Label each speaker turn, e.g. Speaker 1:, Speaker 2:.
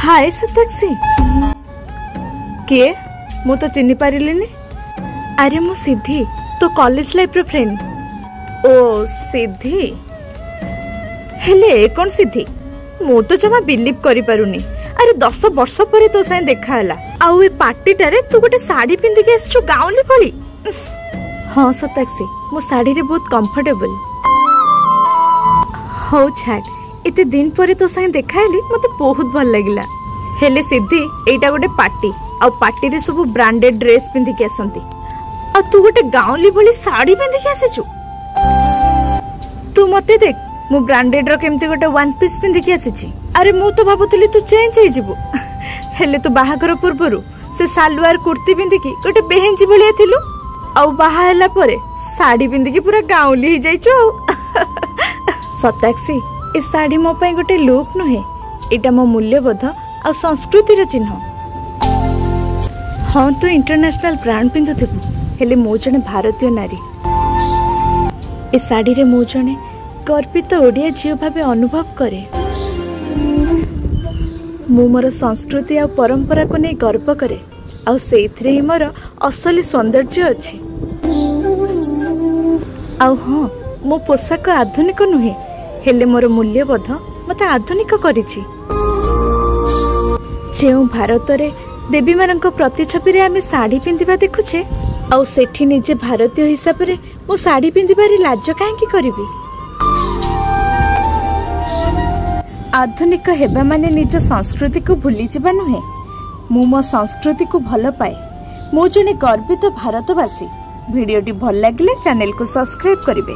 Speaker 1: हाय सताक्षी किए मु तो चिन्ह पारिलिनी। अरे मु सिद्धि तो कॉलेज लाइफ रो फ्रेंड। ओ सिद्धि हेले कौन सिद्धि मु तो जमा बिलीव करि पारुनी। अरे 10 वर्ष पर तो साथ देखा हला आउ ए पार्टी टारे तू गोटे साड़ी पिंधि के आसछु गाउली भली। हाँ सताक्षी मो साड़ी रे बहुत कंफर्टेबल। हो छाड़ इते दिन पर तो साथ देखा हली मते बहुत भल लागिला। हेले सिद्धि एटा गोटे पार्टी आ पार्टी रे सब ब्रांडेड ड्रेस पिंधि के आसंती आ तू गोटे गाउली भली साड़ी पिंधि के आसीछु। तू मते देख मु ब्रांडेड रो केमती गोटे वन पीस पिंधि के आसीछि। अरे मु तो भाबुतली तू चेंज हो जिवु हेले तू बाहागर पूर्वरु से सालवार कुर्ती पिंधि के गोटे बेहेंजी भलिया थिलु आ बाहा हला परे साड़ी पिंधि के पूरा गाउली हो जाइछु। सताक्षी ए साड़ी मो पई गोटे लुक नहे एटा मो मूल्यबोध आ संस्कृतिर चिन्ह। हाँ तू इंटरनेशनल ब्रांड पिंधुथिबु हेले मो जने भारतीय नारी। ए साड़ी रे मो जने गर्वित ओडिया झियो भाबे अनुभव करे। मु मोर संस्कृति आ परंपरा को नै गर्व करे आ सेइथरे ही मोर असली सौंदर्य अछि। आ हाँ मो पोशाक आधुनिक नुहे हेले मोर मूल्यबोध मते आधुनिक करिछि। जेउ भारत रे देवी मानक प्रतिछबि रे आमे साड़ी पिंधिबा देखुछे आ सेठी निजे भारतीय हिसाब रे मो साड़ी पिंधिबारे लाज काहेकि करिवि। आधुनिक हेबा माने निज संस्कृति को भूली जिबा नुहे। मु मो संस्कृति को भल पाए मो जने गर्वित भारतवासी। वीडियोटी भल लागिले चैनल को सब्सक्राइब करिवे।